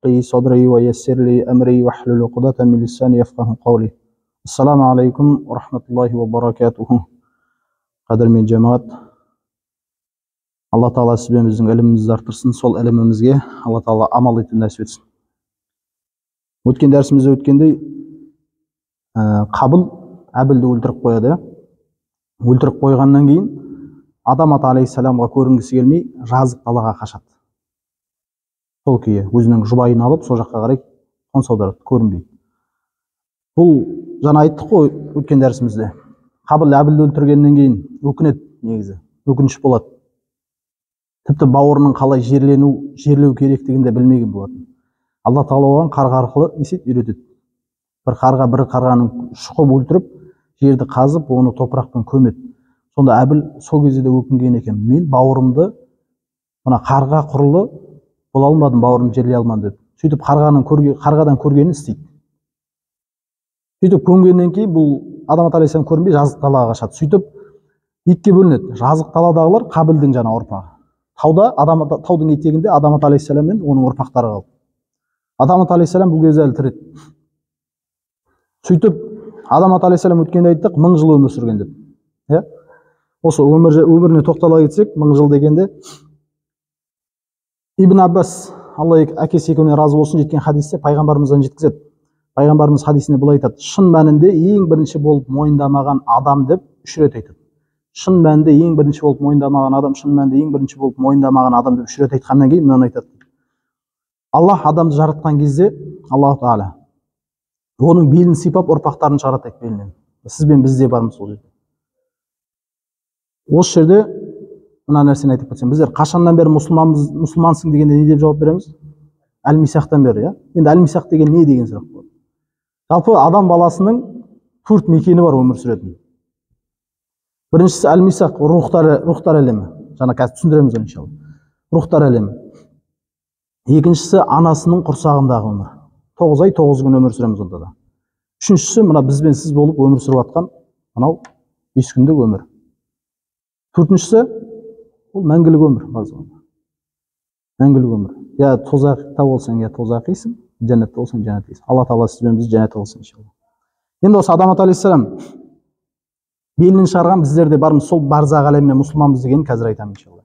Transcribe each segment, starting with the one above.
لي صدري ويسر لي أمري واحلل عقدة من لساني يفقهوا قولي. السلام عليكم ورحمة الله وبركاته. قدر من جماعت, Allah Taala siz bilen bizning ilmimizni artırsın, sol ilmimizge Allah Taala amal etip nasip etsin. O'tgan darsimizda o'tgandek, Qabil Abilni o'ldirib qo'yadi. O'ldirib qo'ygandan keyin Adam alayhissalomga ko'ringisi kelmay Razıq dalaga qachadi. Сол күйі өзінің жұбайын алып сол жаққа қарай қоныс аударады, көрінбейді. Бұл жаңа айттық қой өткен дәрісімізде. Қабыл Әбілді өлтіргеннен кейін өкінеді, негізі өкініш болады. Тіпті бауырының қалай жерлеу керектігін де білмеген болатын. Алла Тағала оған қарға арқылы үйретеді. Бір қарғаның шұқып өлтіріп, жерді қазып, оны топырақпен көмеді. Сонда Әбіл сол кезде де өкінген екен. Мен бауырымды мына қарға құрылы бола алмадым, бауырым жерлей алмадым деп. Сөйтіп қарғадан көргенін істейді. Сөйтіп көнгеннен кейін бұл Адам алейхиссалам көрінбей Жазық далаға қашады. Сөйтіп екіге бөлінеді. Жазық даладағылар Қабілдің жаңа ұрпағы. Таудың етегінде Адам алейхиссалам мен оның ұрпақтары қалды. Адам алейхиссалам бұл кезде әлі тірі. Сөйтіп Адам алейхиссалам өткенде айттық 1000 жыл өмір сүрген деп. Осы өміріне тоқтала кетсек, 1000 жыл дегенде Ибн Аббас, Алла әкесі екеуіне разы болсын, жеткен хадисте пайғамбарымыздан жеткізеді. Пайғамбарымыз хадисінде былай айтады: шын мәнінде ең бірінші болып мойындамаған адам деп 3 рет айтады. Шын мәнінде ең бірінші болып мойындамаған адам, шын мәнінде ең бірінші болып мойындамаған адам деп 3 рет айтқаннан кейін мынаны айтады. Аллах адамды жаратқан кезде, Аллаху Тағала оның белін сипап ұрпақтарын шығарады белінен. Сіз бен біз де бармыз сол жерде. Осы жерде мына нәрсені айтып кетсем, біздер қашаннан бері мұсылмансың дегенде не деп жауап береміз? Әл-Мисақтан бері, Енді Әл-Мисақ деген не деген сұрақ болады. Жалпы адам баласының 4 мекені бар өмір сүретін. Біріншісі Әл-Мисақ, рухтар әлемі. Жаңа қазір түсіндіреміз оны иншалла. Рухтар әлемі. Екіншісі анасының құрсағындағы өмір. 9 ай 9 күн өмір сүреміз онда да. Үшіншісі мына бізбен сіз болып өмір сүріп жатқан мынау 5 күндік өмір. Төртіншісі ол мәңгілік өмір. Мәңгілік өмір. Я тозақта болсаң, я тозақисың, жәннатта болсаң, жәннаттайсың. Алла Тағала сізбен бізді жәннатқа алсын иншалла. Енді осы Адам алейхиссалам белінен шығарған біздерде бармыз, сол барзақ әлеміне мұсылманбыз дегенін қазір айтамын иншалла.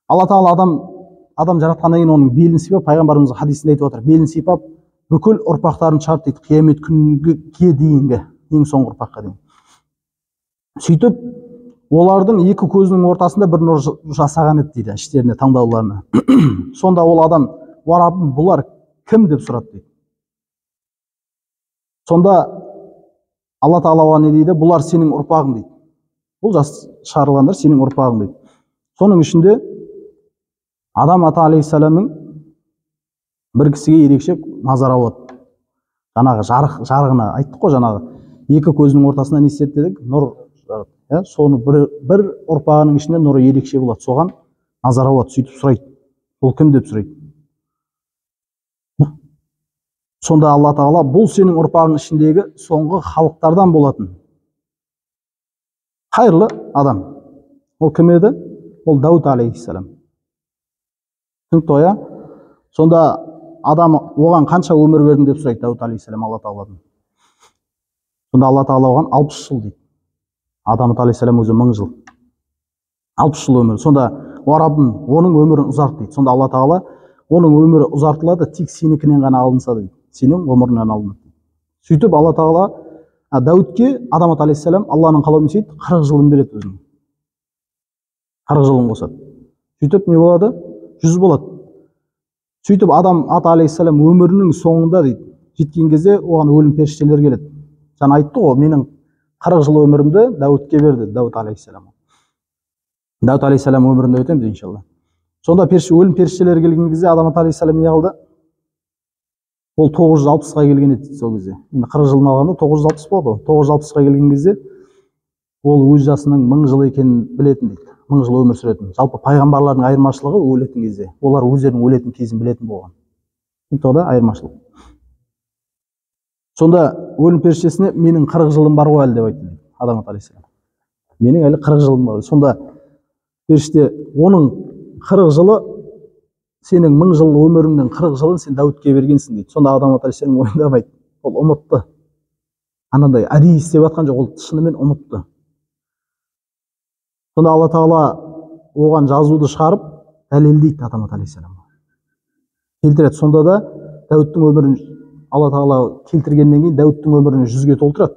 Алла Тағала адам жаратқаннан кейін оның белін сипап, пайғамбарымыз хадисінде айтып отыр, белін сипап бүкіл ұрпақтарын шығарды дейді, қиямет күнге дейінгі, ең соңғы ұрпаққа дейін. Сөйтіп олардың екі көзінің ортасында бір нұр жасаған еді дейді, іштеріне таңдауларына. Сонда ол адам, Раббым, бұлар кім деп сұрады дейді. Сонда Алла Тағала не дейді? Бұлар сенің ұрпағың дейді. Бұл жас шығарылғандар сенің ұрпағың дейді. Соның ішінде Адам алейхиссаламның бір кісіге ерекше назар ауады. Жаңағы жарығына айттық қой, жаңағы екі көзінің ортасына не істеді дедік? Нұр. Соны бір ұрпағының ішінде нұры ерекше болады. Соған назар ауады, сөйтіп сұрайды. Бұл кім деп сұрайды. Сонда Алла Тағала бұл сенің ұрпағың ішіндегі соңғы халықтардан болатын қайырлы адам. Ол кім еді? Ол Дауд алейхиссалам. Түсінікті, сонда адам оған қанша өмір бердің деп сұрайды Дауд алейхиссалам Алла Тағаладан. Сонда Алла Тағала оған 60 жыл дейді. Адам алейхиссалам өзі 1000 жыл. 60 жыл өмір. Сонда Раббым, оның өмірін ұзарт дейді. Сонда Алла Тағала оның өмірі ұзартылады, тек сенікінен ғана алынса дейді. Сенің ғұмырыңнан алынады. Сөйтіп Алла Тағала Даудке Адам алейхиссалам Алланың қалауымен сөйтіп 40 жылын береді өзінің. 40 жылын қосады. Сөйтіп не болады? 100 болады. Сөйтіп Адам алейхиссалам өмірінің соңында дейді, жеткен кезде оған өлім періштелер келеді. Жаңа айтты ғой, менің 40 жыл өмірімді Даудке берді, Дауд алейхиссалам. Дауд алейхиссалам өмірінде өтеміз иншалла. Сонда өлім періштелері келген кезде Адам алейхиссалам не қылды? Ол 960-ға келген еді сол кезде. Енді 40 жылын алғанда 960 болды. 960-ға келген кезде ол өз жасының 1000 жыл екенін білетін дейді. 1000 жыл өмір сүретін. Жалпы пайғамбарлардың айырмашылығы өлетін кезде. Олар өздерінің өлетін кезін білетін болған. Сондықтан айырмашылық. Сонда өлім періштесіне менің 40 жылым бар ғой әлі деп айтты Адам алейхиссалам. Менің әлі 40 жылым бар. Сонда періште оның 40 жылы сенің 1000 жыл өміріңнің 40 жылын сен Дәуітке бергенсің дейді. Сонда Адам алейхиссалам мойындамайды. Ол ұмытты. Анандай әдейі істеп жатқан жоқ, ол шынымен ұмытты. Сонда Алла Тағала оған жазуды шығарып дәлелдейді Адам алейхиссалам. Келтіреді. Сонда да Дәуіттің өмірін Алла Тағала келтіргеннен кейін Дәуіттің өмірін 100-ге толтырады.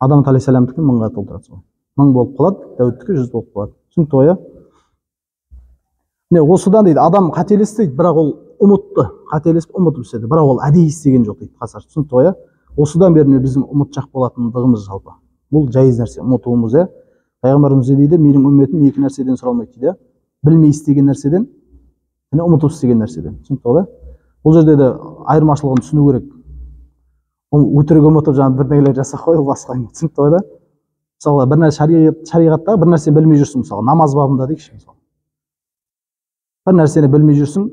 Адам алейхиссаламдікін 1000-ға толтырады. 1000 болып қалады, Дәуіттікі 100 болып қалады. Түсінікті ғой, иә? Осыдан дейді, адам қателесті дейді, бірақ ол ұмытты. Қателесіп ұмытып істеді, бірақ ол әдейі істеген жоқ дейді. Қасар. Түсінікті ғой, иә? Осыдан бері біздің ұмытшақ болатындығымыз жалпы. Бұл жайыз нәрсе, ұмытуымыз, иә? Пайғамбарымыз дейді, менің үмметім екі нәрседен сұралмайды дейді. Білмей істеген нәрседен және ұмытып істеген нәрседен. Түсінікті ғой? Бұл жерде де айырмашылығын түсіну керек. Өтірік ұмытып бір нәрселер жасап қойып басқа. Түсінікті ғой да? Мысалы, бір нәрсе шариғаттағы бір нәрсені білмей жүрсің, мысалы, намаз бабында дейікші, мысалы. Бір нәрсені білмей жүрсің,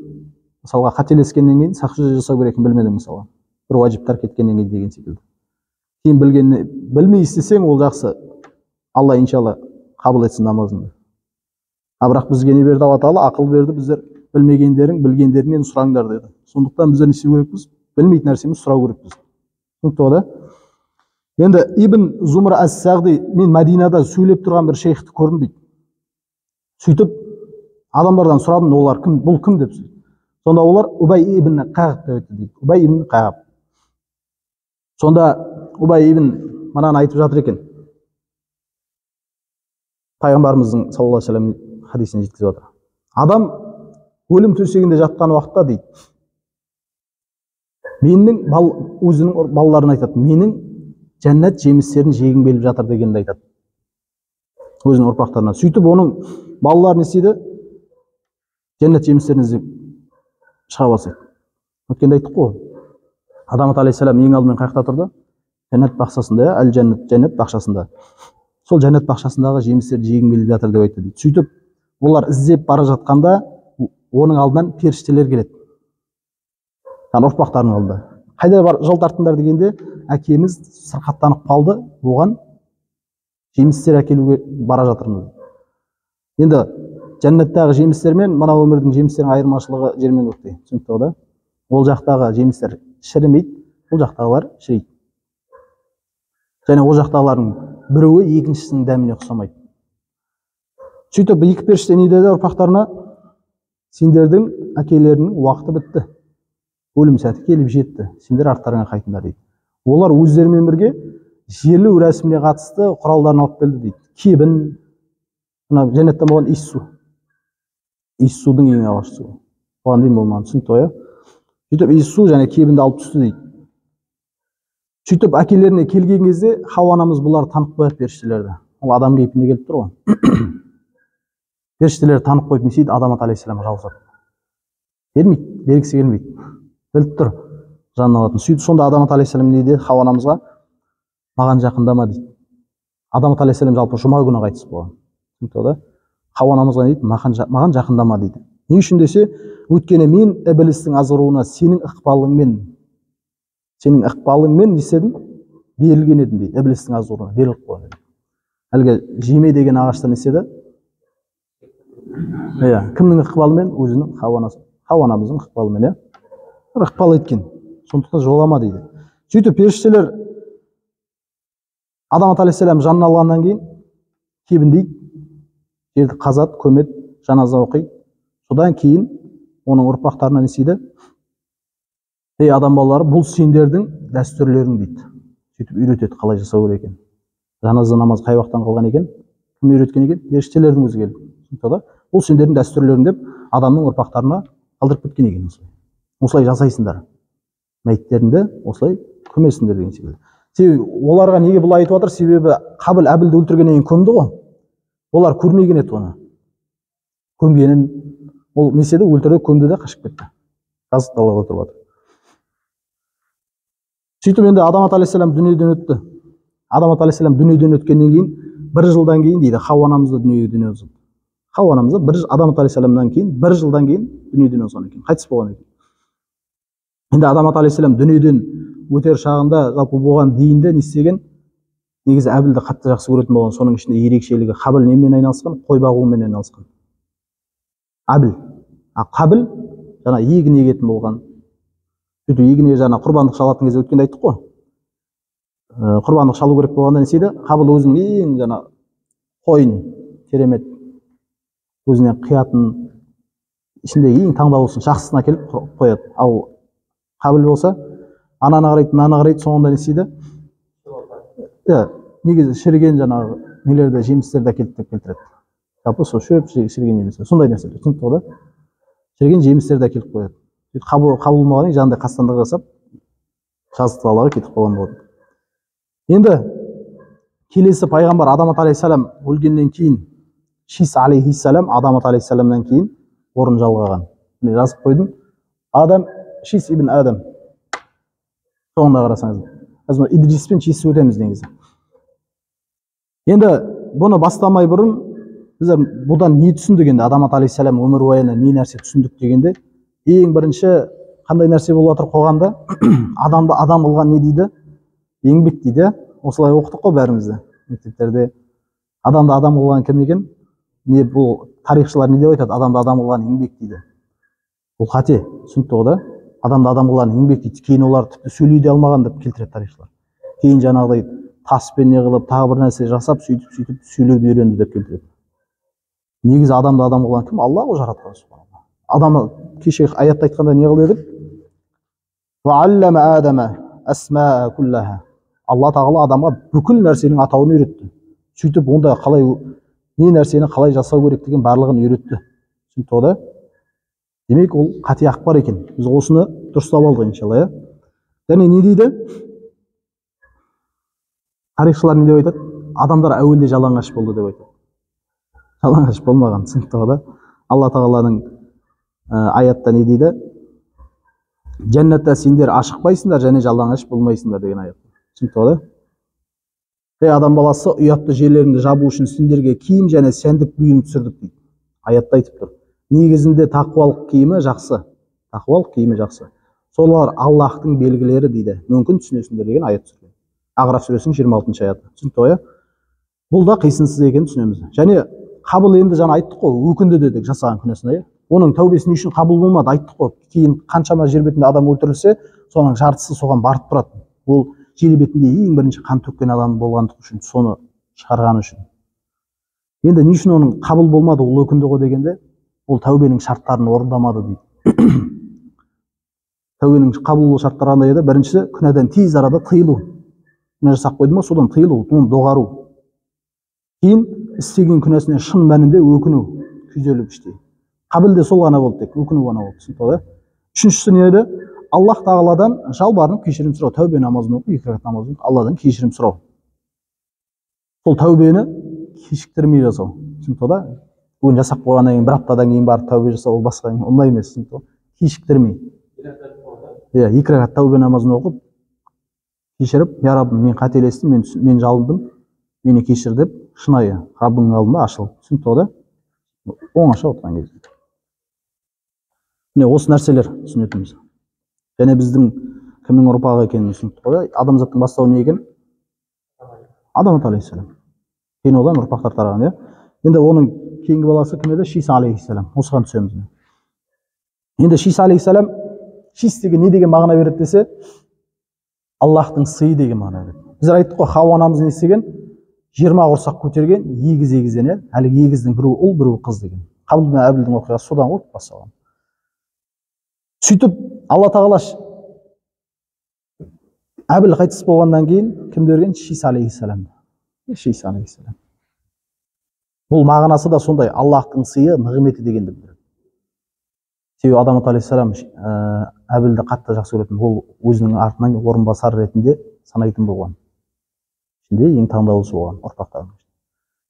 мысалға қателескеннен кейін сақшы жасау керекін білмедің, мысалы. Бір уәжіп тәрк еткеннен кейін деген секілді. Кейін білмей істесең, ол жақсы. Алла иншалла қабыл етсін намазыңды. Бірақ бізге не берді Алла Тағала? Ақыл берді, біздер білмегендерің, білгендеріңнен сұраңдар деді. Сондықтан біздер не істеу керекпіз? Білмейтін нәрсеміз сұрау керекпіз. Түсінікті ғой, да? Енді Ибн Зумра әс-Сағди, мен Мәдинада сөйлеп тұрған бір шейхті көрдім дейді. Сөйтіп адамдардан сұрадым, олар кім, бұл кім деп сөйледі. Сонда олар Убай ибн Қағб деп айтты дейді. Убай ибн Қағб. Сонда Убай ибн мынаны айтып жатыр екен. Пайғамбарымыздың саллаллаху алейхи ва саллям хадисін жеткізіп жатыр. Адам өлім төсегінде жатқан уақытта дейді, менің өзінің балаларына айтады, менің жәннат жемістерін жегім келіп жатыр дегенді айтады. Өзінің ұрпақтарына. Сөйтіп оның балалары не істейді? Жәннат жемістерін іздеп шыға бастайды. Өткенде айттық қой. Адам алейхиссалам ең алдымен қай жақта тұрды? Жәннат бақшасында, жәннат бақшасында. Сол жәннат бақшасындағы жемістерді жегім келіп жатыр деп айтты дейді. Сөйтіп олар іздеп бара жатқанда оның алдынан періштелер келеді. Яғни ұрпақтарының алдында. Қайда жол тарттыңдар дегенде, әкеміз сырқаттанып қалды, оған жемістер әкелуге бара жатырмыз. Енді жәннаттағы жемістер мен мына өмірдің жемістерінің айырмашылығы жер мен көктей. Түсінікті ғой да? Ол жақтағы жемістер шірімейді, ол жақтағылар шірейді. Және ол жақтағылардың біреуі екіншісінің дәміне ұқсамайды. Сөйтіп екі періште не деді ұрпақтарына? Сендердің әкелерінің уақыты бітті. Өлім сәті келіп жетті. Сендер арттарыңа қайтыңдар дейді. Олар өздерімен бірге жерлеу рәсіміне қатысты құралдарын алып келді дейді. Кебін, жәннаттан болған иіссу. Иіссудың ең алғашқы суы. Оған дейін болмаған. Түсінікті ғой, иә? Сөйтіп иіссу және кебінді алып түсті дейді. Сөйтіп әкелеріне келген кезде Хауа анамыз бұларды танып қояды, періштелерді. Ол адам кейпінде келіп тұр ғой. Періштелер танып қойып не істейді? Адам алейхиссалам жауызады. Бермейді, бергісі келмейді. Біліп тұр жанын алатын. Сөйтіп сонда Адам алейхиссалам не дейді? Хауа анамызға маған жақындама дейді. Адам алейхиссалам жалпы жұма күні қайтыс болған. Хауа анамызға не дейді? Маған жақындама дейді. Не үшін десе, өйткені мен ібілістің азғыруына сенің ықпалыңмен не істедім? Берілген едім дейді. Ібілістің азғыруына беріліп қойған. Әлгі жеме деген ағаштан не істеді? Кімнің ықпалымен? Өзінің Хауа анамыздың ықпалымен, ықпал еткен. Сондықтан жолама дейді. Сөйтіп періштелер Адам алейхиссалам жанын алғаннан кейін кебіндейді, жерді қазады, көмеді, жаназа оқиды. Содан кейін оның ұрпақтарына не істейді? Ей адам балалары, бұл сендердің дәстүрлерің дейді. Сөйтіп үйретеді, қалай жасау керек екен. Жаназа намаз қай уақыттан қалған екен? Кім үйреткен екен? Періштелердің өзі келді. Бұл сендердің дәстүрлерің деп адамның ұрпақтарына қалдырып кеткен екен. Осылай жасайсыңдар. Мәйіттеріңді осылай көмесіңдер деген секілді. Себебі оларға неге бұл айтып жатыр? Себебі Қабіл Әбілді өлтіргеннен кейін көмді ғой. Олар көрмеген еді оны. Көмгенін ол не істеді? Өлтірді, көмді де қашып кетті. Қазір далада тұрып жатыр. Сөйтіп енді Адам алейхиссалам дүниеден өтті. Адам алейхиссалам дүниеден өткеннен кейін 1 жылдан кейін дейді Хауа анамызды дүниеден озды. Хауа анамызды Адам алейхиссаламнан кейін 1 жылдан кейін дүниеден озған екен, қайтыс болған екен. Енді Адам алейхиссалам дүниеден өтер шағында жалпы болған дейінде не істеген? Негізі Әбілді қатты жақсы көретін болған, соның ішінде ерекшелігі Қабіл немен айналысқан? Қой бағумен айналысқан. Қабіл жана егін егетін болған. Сөйтіп егін жана құрбандық шалатын кезде өткенде айттық қой. Құрбандық шалу керек болғанда не істейді? Қабіл өзінің ең жана қойын керемет өзіне қиятын ішіндегі ең таңдаулысын жақсысына келіп қояды. Ал Қабіл болса ананы қарайды, мынаны қарайды, соңында не істейді? Негізі шіріген жаңағы нелерді, жемістерді әкеліп келтіреді. Жалпы сол шөп, шіріген жемістер, сондай нәрселер. Түсінікті ғой да? Шіріген жемістерді әкеліп қояды. Қабыл болмағаннан кейін жаңағыдай қастандық жасап, жазықты алаға кетіп қалған болады. Енді келесі пайғамбар Адамат алейхиссалам өлгеннен кейін, Шис алейхиссалам Адамат алейхиссаламнан кейін орын жалғаған. Міне жазып қойдым. Адам, Шис ибн Адам. Соңында қарасаңыз. Біз Идрис пен Шисті өтеміз негізі. Енді бұны бастамай бұрын біздер бұдан не түсіндік енді? Адамат алейхиссалам өмірбаяны не нәрсе түсіндік дегенде, ең бірінші қандай нәрсе болып жатыр қоғамда? Адамды адам қылған не дейді? Еңбек дейді. Осылай оқыдық қой бәрімізді мектептерде. Адамды адам қылған кім екен? Не бұл тарихшылар не деп айтады? Адамды адам қылған еңбек дейді. Бұл қате, түсінікті ғой да? Адамды адам қылған еңбек дейді. Кейін олар тіпті сөйлей де алмаған деп келтіреді тарихшылар. Кейін жаңағыдай таспен не қылып, тағы бір нәрсе жасап, сөйтіп сөйлеуді үйренді деп келтіреді. Негізі адамды адам қылған кім? Алла ғой жаратқан. Адамы кеше аятта айтқанда не қылды дедік? Вааллама Адама асмаа куллаха. Алла тағала адамға бүкіл нәрсенің атауын үйретті. Сөйтіп онда қалай не нәрсені қалай жасау керек деген барлығын үйретті. Түсінікті ғой да? Демек ол қате ақпар екен. Біз осыны дұрыстап алдық иншалла, иә. Және не дейді? Тарихшылар не деп айтады? Адамдар әуелде жалаңаш болды деп айтады. Жалаңаш болмаған, түсінікті ғой да? Алла тағаланың аятта не дейді? Жәннатта сендер ашықпайсыңдар және жалаңаш болмайсыңдар деген аят. Түсінікті ғой да? Ей адам баласы, ұятты жерлеріңді жабу үшін сендерге киім және сәндік бұйым түсірдік дейді. Аятта айтып тұр. Негізінде тақуалық киімі жақсы. Тақуалық киімі жақсы. Солар Аллахтың белгілері дейді. Мүмкін түсінесіңдер деген аят түсірген. Ағраф сүресінің 26 аяты. Түсінікті ғой? Бұл да қисынсыз екенін түсінеміз. Және Қабыл енді жаңа айттық қой, өкінді дедік жасаған күнәсіне. Оның тәубесі не үшін қабыл болмады айттық қой. Кейін қаншама жер бетінде адам өлтірілсе, соның жартысы соған барып тұрады. Ол жер бетінде ең бірінші қан төккен адам болғандық үшін, соны шығарған үшін. Енді не үшін оның қабыл болмады, ол өкінді ғой дегенде, ол тәубенің шарттарын орындамады дейді. Тәубенің қабыл болу шарттары қандай еді? Біріншісі күнәдан тез арада тыйылу. Күнә жасап қойды ма, содан тыйылу, оны доғару. Кейін істеген күнәсіне шын мәнінде өкіну, күйзеліп іштей. Қабіл де сол ғана болды, тек өкіну ғана болды. Түсінікті ғой? Үшіншісі не еді? Аллах тағаладан жалбарынып кешірім сұрау. Тәубе намазын оқу, 2 рәкат намаз оқу, Алладан кешірім сұрау. Сол тәубені кешіктірмей жасау. Түсінікті ғой? Бүгін жасап қойғаннан кейін, бір аптадан кейін барып тәубе жасау, ол басқа ондай емес. Түсінікті ғой? Кешіктірмей. 2 рәкат тәубе намазын оқып, кешіріп, я Раббым, мен қателестім, мен жалындым, мені кешір деп, шынайы Раббыңның алдында ашылып. Түсінікті ғой? Оңаша отырған кезде. Міне осы нәрселер түсінетіміз. Және біздің кімнің ұрпағы екенін түсінікті ғой? Адамзаттың бастауы не екен? Адамат алейхиссалам. Кейін одан ұрпақтар тараған, иә. Енді оның кейінгі баласы кім еді? Шис алейхиссалам. Осыған түсеміз. Енді Шис алейхиссалам, Шис деген не деген мағына береді десе, Аллахтың сыйы деген мағына береді. Біз айттық қой, Хауа анамыз не істеген? 20 құрсақ көтерген, егізден, иә. Әлі егіздің біреуі ұл, біреуі қыз деген. Қабыл мен Әбілдің оқиғасы содан ғой басталған. Сөйтіп Алла тағала Әбіл қайтыс болғаннан кейін кімді берген? Шис алейхиссалам. Шис алейхиссалам. Бұл мағынасы да сондай, Аллахтың сыйы, нығметі дегенді білдіреді. Себебі Адамат алейхиссалам Әбілді қатты жақсы көретін, ол өзінің артынан орынбасар ретінде санайтын болған. Ішінде ең таңдаулысы болған ұрпақтардың.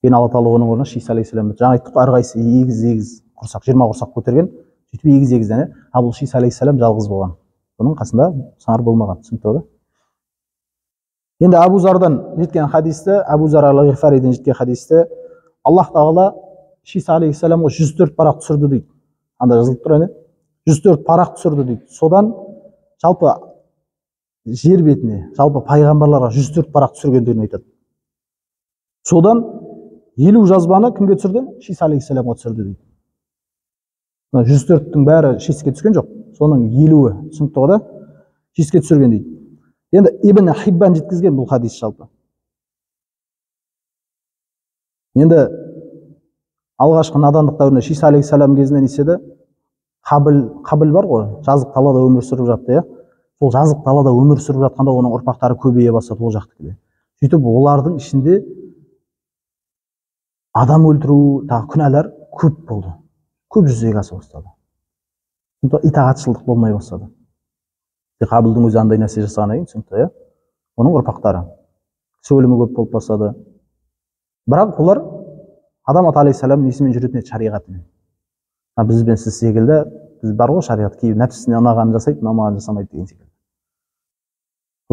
Кейін Алла тағала оның орнына Шис алейхиссалам, жаңа айттық қой, әрқайсысы егіз құрсақ, 20 құрсақ көтерген, сөйтіп егізден, ал бұл Шис алейхиссалам жалғыз болған. Бұның қасында сыңар болмаған, түсінікті ғой? Енді Абу Зардан жеткен хадисті, Абу Зар ал-Ғифариден жеткен хадисті, Аллах тағала Шис алейхиссаламға 104 парақ түсірді дейді. Анда жазылып тұр, 104 парақ түсірді дейді. Содан жалпы жер бетіне, жалпы пайғамбарларға 104 парақ түсіргендерін айтады. Содан 50 жазбаны кімге түсірді? Шис алейхиссаламға түсірді дейді. 104-тің бәрі шиске түскен жоқ, соның 50-і түсінікті ғой да, шиске түсірген дейді. Енді Ибн Хиббан жеткізген бұл хадис жалпы. Енді алғашқы надандық дәуірінде Шиса алейхиссалам кезінде не істеді? Қабіл бар ғой, жазық далада өмір сүріп жатты, иә. Сол жазық далада өмір сүріп жатқанда оның ұрпақтары көбейе бастады ол жақтыкіде. Сөйтіп олардың ішінде адам өлтіру, тағы күнәлар көп болды. Көп жүзеге аса бастады. Итағатшылдық болмай бастады. Қабілдің өзі андай нәрсе жасағаннан кейін, түсінікті, иә. Оның ұрпақтары кісі өлімі көп болып бастады. Бірақ олар Адам алейхиссалам несімен жүретін еді? Шариғатымен. Біз бен сіз секілді, біз бар ғой шариғат, кейбір нәпсісіне ұнағанын жасайды, ұнамағанын жасамайды деген секілді.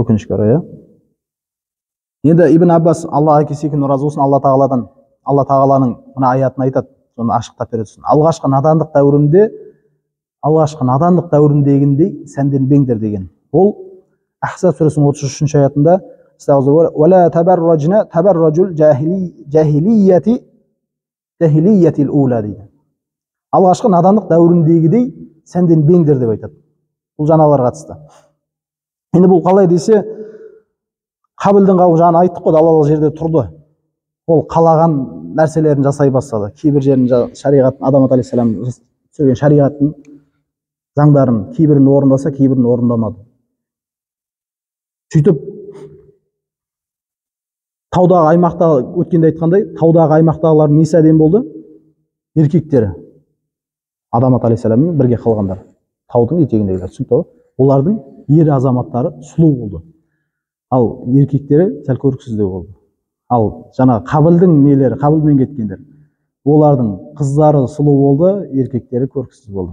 Өкінішке орай, иә. Енді Ибн Аббас, Аллаға кесекін разы болсын, Алла тағаланың мына аятын айтады, соны ашықтап береді. Алғашқы надандық дәуіріндегіндей сәнденбеңдер деген. Ол Ахзаб сүресінің 33-ші аятында وَلَا تَبَرَّجْنَا تَبَرَّجُ الْجَاهِلِيَّةِ الْأُولَى дейді. Алғашқы надандық дәуіріндегідей сәнденбеңдер деп айтады. Бұл жаңаларға қатысты. Енді бұл қалай десе, Қабілдің қауымы жаңа айттық қой, далалық жерде тұрды. Ол қалаған нәрселерін жасай бастады. Кейбір жерін шариғатын, Адам алейхиссалам түсірген шариғаттың заңдарын кейбірін орындаса, кейбірін орындамады. Сөйтіп таудағы аймақта өткенде айтқандай, таудағы аймақтағылардың несі әдемі болды? Еркектері. Адам алейхиссаламмен бірге қалғандар. Таудың етегіндегілер, түсінікті ғой? Олардың ер азаматтары сұлу болды. Ал еркектері сәл көріксіздеу болды. Ал жаңа Қабілдің нелері, Қабілмен кеткендер. Олардың қыздары сұлу болды, еркектері көріксіз болды.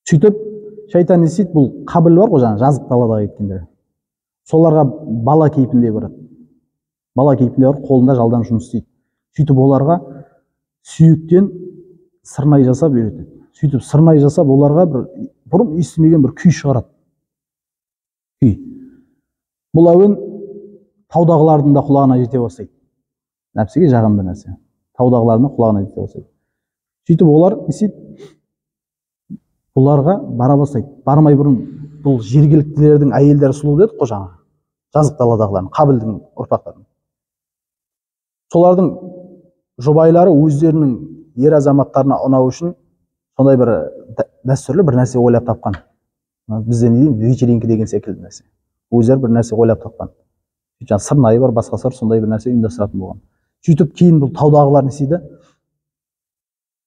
Сөйтіп шайтан не істейді? Бұл Қабіл бар ғой, жаңа жазық даладағы кеткендер. Соларға бала кейпінде барады. Бала кейпінде бар, қолында жалдан жұмыс істейді. Сөйтіп оларға сүйектен сырнай жасап үйретеді. Сөйтіп сырнай жасап оларға бір бұрын естімеген бір күй шығарады. Күй. Бұл әуен таудағылардың да құлағына жете бастайды. Нәпсіге жағымды нәрсе. Таудағылардың да құлағына жете бастайды. Сөйтіп олар не істейді? Бұларға бара бастайды. Бармай бұрын бұл жергіліктілердің әйелдері сұлу дедік қой жаңа. Жазық даладағылардың, Қабілдің ұрпақтарын. Солардың жұбайлары өздерінің ер азаматтарына ұнау үшін сондай бір дәстүрлі бір нәрсе ойлап тапқан. Бізде не дейміз? Вечеринка деген секілді нәрсе. Өздері бір нәрсе ойлап тапқан. Жаңа сырнайы бар, басқа сыр, сондай бір нәрсе ұйымдастыратын болған. Сөйтіп кейін бұл таудағылар не істейді?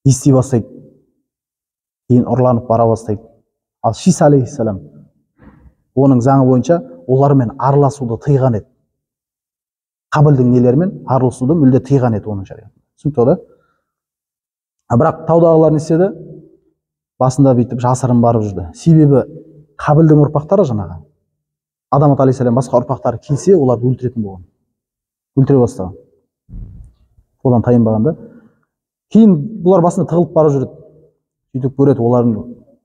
Ести бастайды. Кейін ұрланып бара бастайды. Ал Шиса алейхиссалам оның заңы бойынша олармен араласуды тыйған еді. Қабілдің нелерімен араласуды мүлде тыйған еді оның шариғатында. Түсінікті да? Бірақ таудағылар не істеді? Басында бүйтіп жасырын барып жүрді. Себебі Қабілдің ұрпақтары жаңағы Адам алейхиссалам басқа ұрпақтары келсе, оларды өлтіретін болған. Өлтіре бастаған. Одан тайынбағанда. Кейін бұлар басында тығылып бара жүреді. Сөйтіп көреді, олардың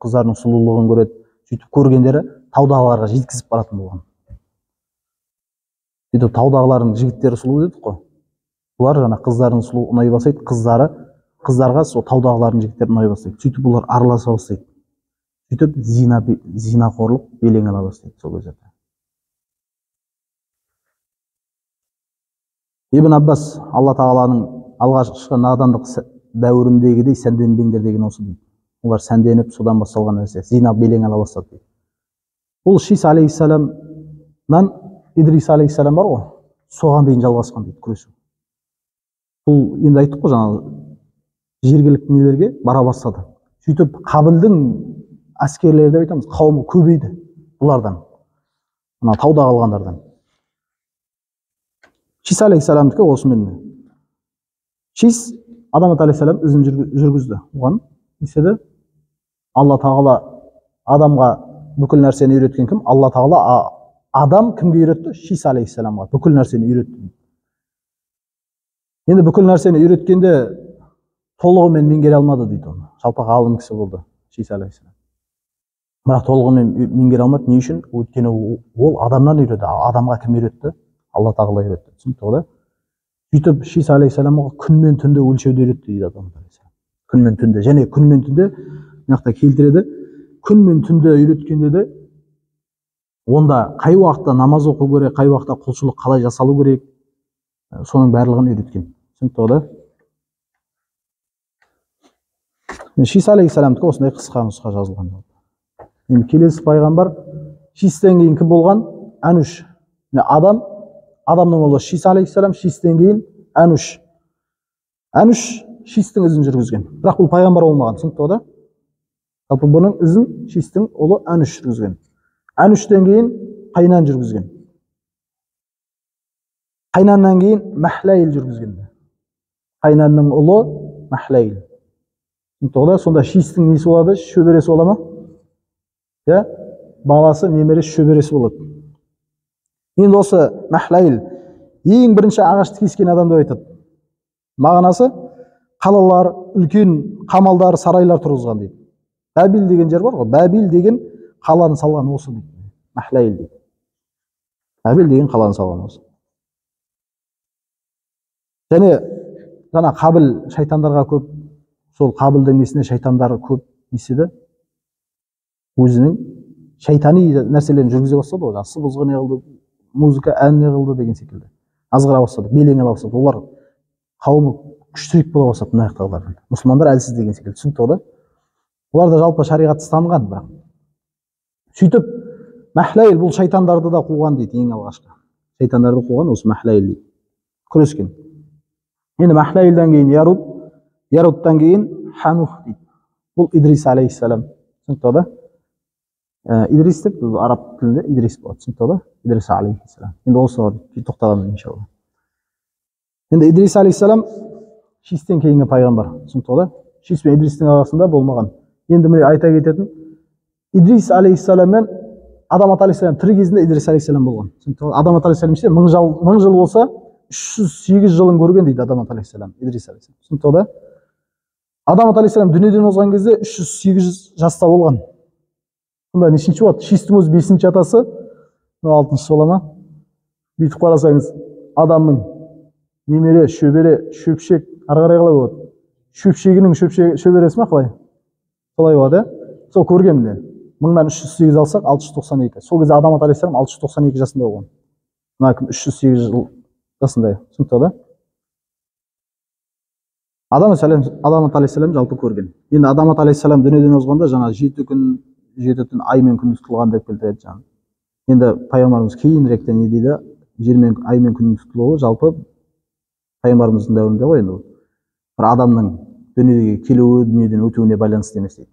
қыздарының сұлулығын көреді. Сөйтіп көргендері таудағыларға жеткізіп баратын болған. Сөйтіп таудағылардың жігіттері сұлу дедік қой. Бұлар жаңа қыздарының сұлу ұнай бастайды, қыздарға сол таудағылардың жігіттері ұнай бастайды. Сөйтіп бұлар араласа бастайды. Сөйтіп зинақорлық белең ала бастайды сол кездерде. Ибн Аббас, Алла тағаланың алғашқы надандық дәуіріндегідей сәнденбеңдер деген осы дейді. Олар сәнденіп, содан басталған нәрсе, зина белең ала бастады дейді. Бұл Шиса алейхиссаламнан Идрис алейхиссалам бар ғой, соған дейін жалғасқан дейді күресу. Бұл енді айттық қой жаңағы жергілікті нелерге бара бастады. Сөйтіп Қабілдің әскерлері деп айтамыз, қауымы көбейді бұлардан, мына тауда қалғандардан. Шис алейхиссаламдікі осымен. Шис Адам алейхиссалам ізін жүргізді. Оған неседі? Алла тағала адамға бүкіл нәрсені үйреткен кім? Алла тағала адам кімге үйретті? Шис алейхиссаламға бүкіл нәрсені үйретті. Енді бүкіл нәрсені үйреткенде толығымен меңгере алмады дейді оны. Жалпақ ғалым кісі болды Шис алейхиссалам. Бірақ толығымен меңгере алмады. Не үшін? Өйткені ол адамнан үйреді. Адамға кім үйретті? Алла тағала үйретті. Түсінікті ғой да? Сөйтіп Шис алейхиссаламға күн мен түнді өлшеуді үйретті дейді Адам алейхиссалам. күн мен түнде. Және күн мен түнде мына жақта келтіреді. Күн мен түнде үйреткенде де онда қай уақытта намаз оқу керек, қай уақытта құлшылық қалай жасалу керек, соның барлығын үйреткен. Түсінікті ғой да? Шиса алейхиссаламдікі осындай қысқа нұсқа жазылған. Енді келесі пайғамбар Шистен кейін кім болған? Әнуш. Адамның ұлы Шиса алейхиссалам, Шистен кейін Әнуш. Әнуш Шистің ізін жүргізген. Бірақ бұл пайғамбар болмаған. Түсінікті ғой да? Жалпы бұның ізін Шистің ұлы Әнуш жүргізген. Әнуштен кейін Қайнан жүргізген. Қайнаннан кейін Мәхләйіл жүргізген. Қайнанның ұлы Мәхләйіл. Түсінікті ғой да? Сонда Шистің несі болады? Шөбересі бола ма? Баласы, немересі, шөбересі болады. Енді осы Мәхләйіл ең бірінші ағашты кескен адам деп айтады. Мағынасы қалалар, үлкен қамалдар, сарайлар тұрғызған дейді. Бәбил деген жер бар ғой. Бәбил деген қаланы салған осы дейді. Мәхләйіл дейді. Бәбил деген қаланы салған осы. Және жаңа Қабіл шайтандарға көп, сол Қабілдің несіне шайтандары көп неседі. Өзінің шайтани нәрселерін жүргізе бастады ғой. Сыбызғы не қылды, музыка, ән не қылды деген секілді. Азғыра бастады, белең ала бастады. Олар қауымы күштірек бола бастады мына жақтағылардан. Мұсылмандар әлсіз деген секілді. Түсінікті ғой да? Олар да жалпы шариғатты ұстанған, бірақ. Сөйтіп, Мәхләйіл бұл шайтандарды да қуған дейді ең алғашқы. Шайтандарды қуған осы Мәхләйіл дейді. Күрескен. Енді Мәхләйілден кейін Яруд, Ярудтан кейін Ханух дейді. Бұл Идрис алейхиссалам. Түсінікті ғой да? Идрис деп араб тілінде Идрис болады. Түсінікті ғой да? Идрис алейхиссалам. Енді осы тоқтағанымыз иншалла. Енді Идрис алейхиссалам Шистен кейінгі пайғамбар. Түсінікті ғой да? Шис пен Идристің арасында болмаған. Енді міне айта кететін, Идрис алейхиссалам мен Адамат алейхиссалам тірі кезінде Идрис алейхиссалам болған. Түсінікті ғой? Адамат алейхиссалам işte 1000 жыл болса 308 жылын көрген дейді Адамат алейхиссалам, Идрис алейхиссалам. Түсінікті ғой да? Адамат алейхиссалам дүниеден озған кезде 308 жаста болған. Сонда нешінші болады? Шистің өзі 5-ші атасы, 6-шы бола ма? Бүйтіп қарасаңыз, адамның немере, шөбере, шөпшек, ары қарай қалай болады? Шөпшегінің шөбересі ма қалай? Солай болады, сол көргенмін. 1000-дан 308 алсақ 692. Сол кезде Адамат алейхиссалам 692 жасында болған. Мына кім 308 жыл жасында. Түсінікті да? Адамат алейхиссалам жалпы көрген. Енді Адамат алейхиссалам дүниеден озғанда жаңа 7 күн, 7 түн ай мен күндіз тұтылған деп келтіреді жаңа. Енді пайғамбарымыз кейініректе не дейді? Жер мен ай мен күннің тұтылуы жалпы пайғамбарымыздың дәуірінде ғой енді. Бір адамның дүниеге келуі, дүниеден өтуіне байланысты емес дейді.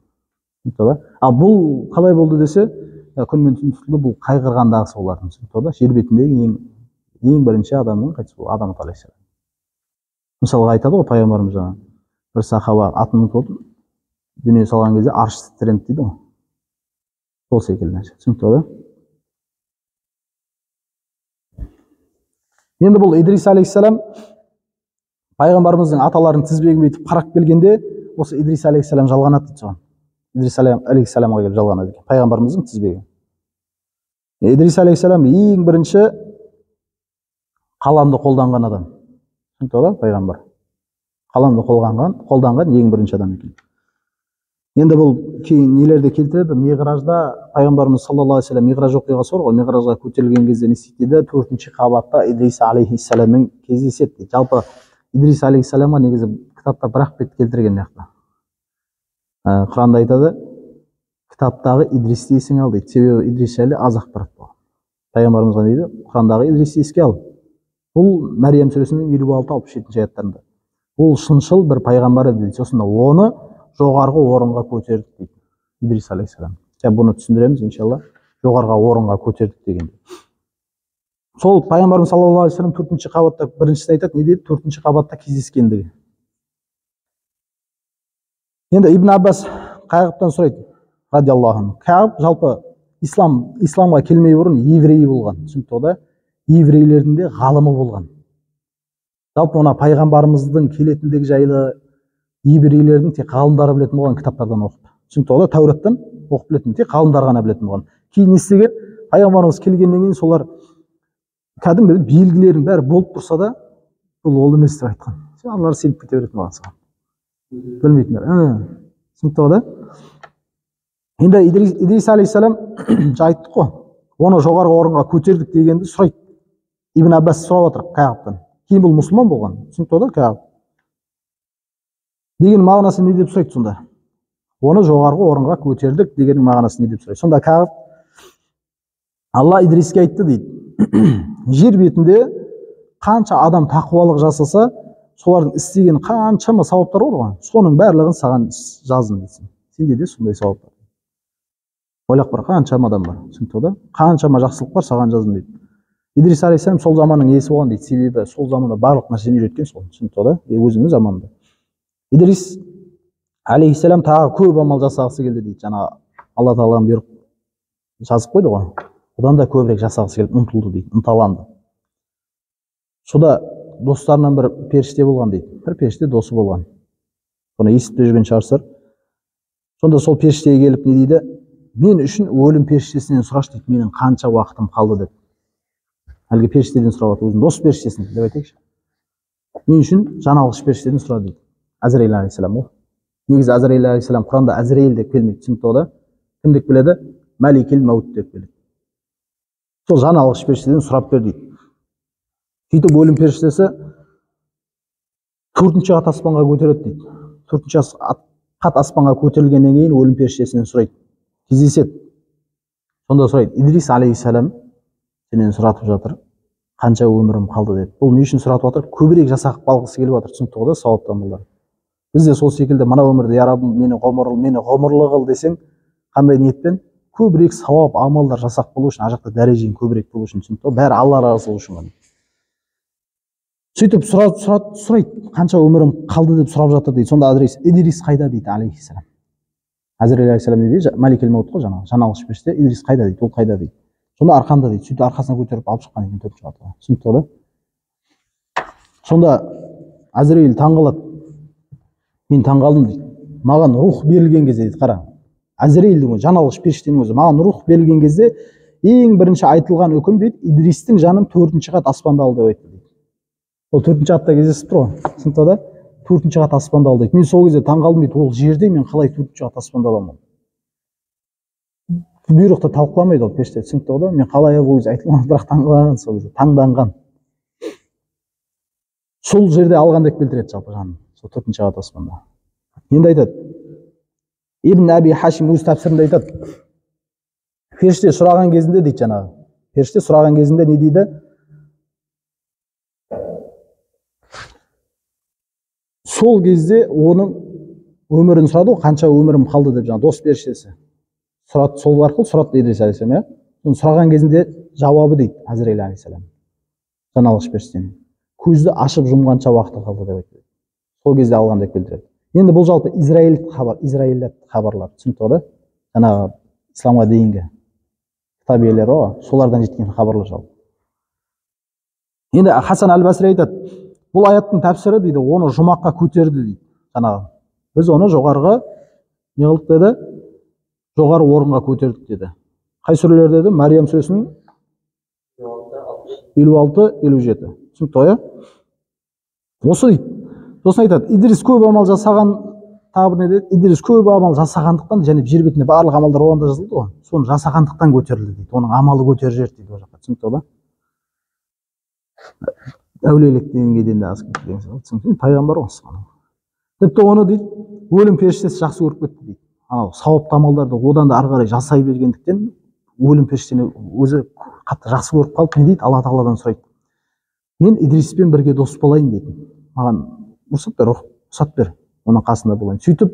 Ал бұл қалай болды десе, күн мен түн тұтылу бұл қайғырғандағысы олардың. Жер бетіндегі ең бірінші адамның қайтыс болуы Адамат алейхиссалам. Мысалға айтады ғой пайғамбарымыз жаңа. Бір сахаба атын ұмытып дүние салған кезде арш тітіренді дейді ғой. Сол секілді нәрсе. Түсінікті ғой? Енді бұл Идрис алейхиссалам пайғамбарымыздың аталарының тізбегін бүйтіп қарап келгенде, осы Идрис алейхиссалам жалғанады дейді соған. Идрис алейхиссаламға келіп жалғанады екен, пайғамбарымыздың тізбегі. Идрис алейхиссалам ең бірінші қаламды қолданған адам. Түсінікті ғой, пайғамбар. Қаламды қолданған ең бірінші адам екен. Енді бұл кейін нелерде келтіреді? Миғражда пайғамбарымыз саллаллаху алейхи вассалам миғраж оқиғасы бар ғой, миғражға көтерілген кезде не істейді? 4-ші қабатта Идрис алейхиссаламмен кездеседі. Жалпы Идрис алейхиссаламға негізі кітапта бір-ақ бет келтірген яқты. Құранда айтады, кітаптағы Идристі есіңе ал дейді. Себебі Идрис жайлы аз ақпарат бар. Пайғамбарымызға дейді, Құрандағы Идристі еске ал. Бұл Мәриям сүресінің 56-67 аяттарында. Бұл шыншыл бір пайғамбар еді дейді. Сосын оны жоғарғы орынға көтердік дейді. Идрис алейхиссалам. Бұны түсіндіреміз иншалла. Жоғарғы орынға көтердік дегенде. Сол пайғамбарымыз саллаллаху алейхи вассалам 4-ші қабатта біріншісі айтады, не дейді? 4-ші қабатта кездескендігі. Енді Ибн Аббас Қағыптан сұрайды, радиаллаху анху. Қағып жалпы исламға келмей бұрын еврей болған. Түсінікті ғой? Еврейлердің де ғалымы болған. Жалпы мына пайғамбарымыздың келетіндігі жайлы еврейлердің тек ғалымдары білетін болған кітаптардан оқып. Түсінікті ғой? Тәураттан оқып білетін, тек ғалымдар ғана білетін болған. Кейін не істеген? Пайғамбарымыз келгеннен кейін солар кәдімгі белгілердің бәрі болып тұрса да, бұл ол емес деп айтқан. Аллар сеніп кете беретін болған саған. білмейтіндер. Түсінікті ғой да? Енді Идрис алейхисалам айттық қой, оны жоғарғы орынға көтердік дегенді сұрайды. Ибн Аббас сұрап отыр Кағаптан. Кейін бұл мұсылман болған. Түсінікті ғой да, Кағап деген мағынасы не деп сұрайды сонда? Оны жоғарғы орынға көтердік деген мағынасы не деп сұрайды? Сонда Кағап Алла Идриске айтты дейді. Жер бетінде қанша адам тақуалық жасаса, солардың істеген қаншама сауаптар бар ғой, соның барлығын саған жаздым дейсің. Сенде де сондай сауап бар. Ойлап бар, қаншама адам бар. Түсінікті да? Қаншама жақсылық бар, саған жаздым дейді. Идрис алейхисалам сол заманның иесі болған дейді. Себебі сол заманда барлық нәрсені үйреткен сол. Түсінікті да? Өзінің заманында. Идрис алейхисалам тағы көп амал жасағысы келді дейді. Жаңа Алла тағаланың бұйрық жазып қойды ғой. Одан да көбірек жасағысы келді, ұмтылды дейді, ынталанды. Сода достарынан бір періште болған дейді. Бір періште досы болған. Бұны естіп жүрген шығарсыздар. Сонда сол періштеге келіп не дейді? Мен үшін өлім періштесінен сұрашы дейді, менің қанша уақытым қалды деп. Әлгі періштеден сұрап отыр, өзінің дос періштесін деп айтайықшы. Мен үшін жаналғыш періштеден сұра дейді. Азраил алейхисалам ол. Негізі Азраил алейхисалам Құранда Азраил деп келмейді. Түсінікті ғой да? Кім деп келеді? Мәликел мәут деп келеді. Сол жаналғыш періштеден сұрап бер дейді. Сөйтіп өлім періштесі 4-ші қат аспанға көтереді дейді. 4-ші қат аспанға көтерілгеннен кейін өлім періштесінен сұрайды. Кездеседі. Сонда сұрайды, Идрис алейхисалам сенен сұратып жатыр, қанша өмірім қалды деп. Бұл не үшін сұратып жатыр? Көбірек жасақ балғысы келіп жатыр. Түсінікті ғой да, сауапты амалдар. Біз де сол секілді мына өмірде я Раббым мені ғұмырлы қыл десең, қандай ниетпен? Көбірек сауап амалдар жасақ болу үшін, ар жақта дәрежең көбірек болу үшін. Түсінікті ғой? Бәрі Алла разы үшін ғана. Сөйтіп сұрайды, қанша өмірім қалды деп сұрап жатыр дейді. Сонда Идрис қайда дейді алейхисалам. Азраил алейхисалам не дейді? Мәликел мәут қой жаңағы, жаналғыш періште. Идрис қайда дейді, ол қайда дейді. Сонда арқамда дейді. Сөйтіп арқасына көтеріп алып шыққан екен 4-ші қатқа. Түсінікті ғой да? Сонда Азраил таңғалады. Мен таңғалдым дейді. Маған рух берілген кезде дейді, қара. Азраилдің жаналғыш періштенің өзі маған рух берілген кезде ең бірінші айтылған үкім дейді, Идристің жанын 4-ші қат аспанда ал деп айтты дейді. Ол 4-ші қатта кездесіп тұр ғой. Түсінікті да? 4-ші қат аспанда ал дейді. Мен сол кезде таңғалдым дейді, ол жерде мен қалай 4-ші қат аспанда аламын? Бұйрықты талқыламайды ол періште. Түсінікті ғой да? Мен қалай ол кезде айтылмаған, бірақ таңғалған сол кезде, таңданған. Сол жерде алған деп келтіреді жалпы жанын. Сол 4-ші қат аспанда. Енді айтады. Ибн Аби Хашим өз тәпсірінде айтады. Періште сұраған кезінде дейді жаңағы. Періште сұраған кезінде не дейді? Сол кезде оның өмірін сұрады ғой, қанша өмірім қалды деп жаңа дос періштесі. Сұрады, сол арқылы сұрады Идрис алейхисалам, иә? Соны сұраған кезінде жауабы дейді Азраил алейхисалам. Жаналғыш періштенің. Көзді ашып жұмғанша уақыты қалды деп айтады. Сол кезде алған деп келтіреді. Енді бұл жалпы Израиль хабарлар. Түсінікті ғой да? Жаңағы исламға дейінгі кітап иелері ғой, солардан жеткен хабарлар жалпы. Енді Хасан әл-Басри айтады, бұл аяттың тәпсірі дейді, оны жұмаққа көтерді дейді. Жаңағы біз оны жоғарғы не қылдық деді? Жоғары орынға көтердік деді. Қай сүрелер деді? Мариям сүресінің 56-57. Түсінікті ғой, осы дейді. Сосын айтады, Идрис көп амал жасаған, тағы не деді? Идрис көп амал жасағандықтан, және жер бетінде барлық амалдар оғанда жазылды ғой, соны жасағандықтан көтерілді дейді. Оның амалы көтеріп жіберді дейді ол жаққа. Түсінікті ғой? Әулиелік дегенге дейін де асып кетті деген сияқты. Пайғамбар ғой. Тіпті оны дейді, өлім періштесі жақсы көріп кетті дейді. Анау сауапты амалдарды одан да ары қарай жасай бергендіктен өлім періштені өзі қатты жақсы көріп қалып, не дейді? Алла тағаладан сұрайды. Мен Идриспен бірге дос болайын дейді. Маған рұқсат бер, оның қасында болайын. Сөйтіп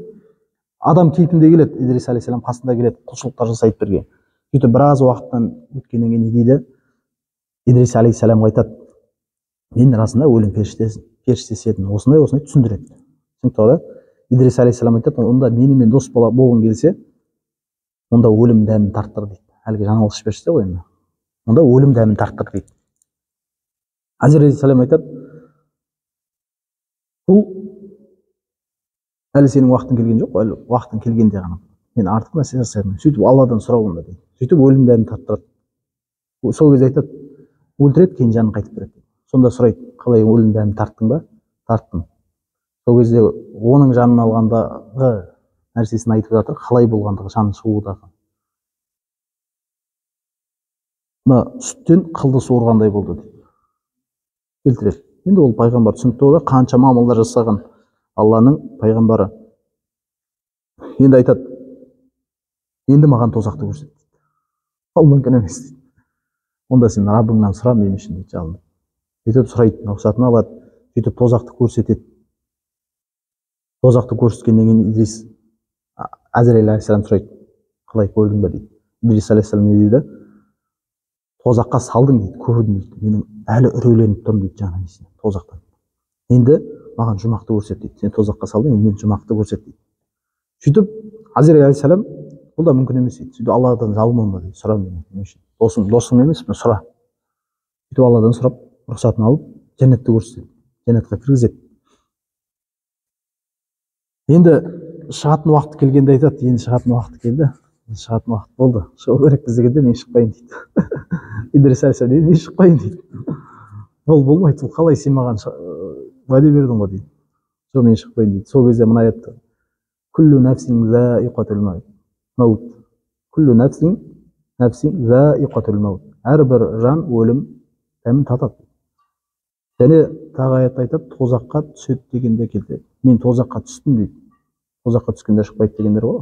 адам кейпінде келеді, Идрис алейхисалам қасында келеді, құлшылықтар жасайды бірге. Сөйтіп біраз уақыттан өткеннен кейін не дейді? Идрис алейхисалам айтады, мен расында өлім періштесі едім, осындай түсіндіреді. Түсінікті ғой да? Идрис алейхисалам айтады, онда менімен дос болғың келсе, онда өлім дәмін тарттыр дейді. Әлгі жаңалғыш періште ғой енді. Онда өлім дәмін тарттыр дейді. Азраил алейхисалам айтады, бұл әлі сенің уақытың келген жоқ, әлі уақытың келгенде ғана. Мен артық нәрсе жасаймын. Сөйтіп Алладан сұрау онда дейді. Сөйтіп өлім дәмін тарттырады. Сол кезде айтады, өлтіреді, кейін жанын қайтып береді. Сонда сұрайды, қалай өлім дәмін тарттың ба? Тарттым. сол кезде оның жанын алғандағы нәрсесін айтып жатыр, қалай болғандығы, жаны шығудағы. Мына сүттен қылды суырғандай болды дейді. Келтіреді. Енді ол пайғамбар түсінікті олар қаншама амалдар жасаған Алланың пайғамбары. Енді айтады, енді маған тозақты көрсет. Ол мүмкін емес дейді. Онда сен Раббыңнан сұра мен үшін дейді, жалынып. Сөйтіп сұрайды, рұқсатын алады, сөйтіп тозақты көрсетеді. Тозақты көрсеткеннен кейін Идрис Әзірейіл алейхиссалам сұрайды, қалай көрдің бе дейді. Идрис алейхиссалам не дейді? Тозаққа салдың дейді, көрдім дейді. Менің әлі үрейленіп тұрмын дейді жаңа несіне, тозақтан. Енді маған жұмақты көрсет дейді. Сен тозаққа салдың, енді мен жұмақты көрсет дейді. Сөйтіп Әзірейіл алейхиссалам, бұл да мүмкін емес дейді. Сөйтіп Алладан жалынуында дейді, сұра мен үшін. Досың емес, мен сұра. Сөйтіп Алладан сұрап, рұқсатын алып, жәннетті көрсетеді. Жәннетке кіргізеді. Енді шығатын уақыт келгенде айтады, енді шығатын уақыт келді. Шығатын уақыт болды. Шығу керек біз дегенде мен шықпайын дейді. Идрис алейхиссалам дейді, мен шықпайын дейді. Ол болмайды, ол қалай сен маған уәде бердің ғой дейді. Жоқ, мен шықпайын дейді. Сол кезде мына аятты. Күллу нәфсин заиқатул маут. Күллу нәфсин заиқатул маут. Әрбір жан өлім дәмін татады. Және тағы аятта айтады, тозаққа түседі дегенде келтіреді. Мен тозаққа түстім дейді. Тозаққа түскенде шықпайды дегендер ғой.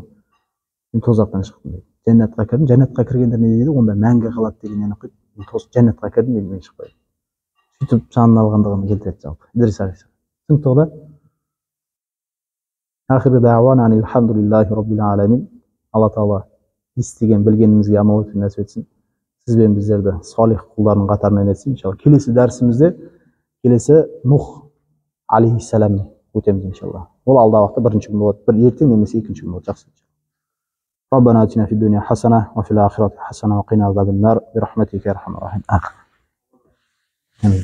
Мен тозақтан шықтым дейді. Жәннатқа кірдім. Жәннатқа кіргендер не дейді? Онда мәңгі қалады дегеннен оқиды. Жәннатқа кірдім, мен шықпаймын. Сөйтіп жанын алғандығын келтіреді жалпы. Идрис алейхиссалам. Түсінікті ғой? Ахири дауана алхамдулиллахи раббил аламин. Алла Тағала естіген, білгенімізге амал етуін нәсіп етсін. Сіз бен біздерді салих құлдарының қатарынан етсін. Иншалла. Келесі дәрісімізде келесі Нух алейхиссаламны өтеміз иншалла. Ол алдағы уақытта бірінші күн болады. Бір ертең немесе екінші күн болады. Жақсы. ربنا آتنا في الدنيا حسنة وفي الآخرة حسنة وقنا عذاب النار برحمتك يا أرحم الراحمين. آمين.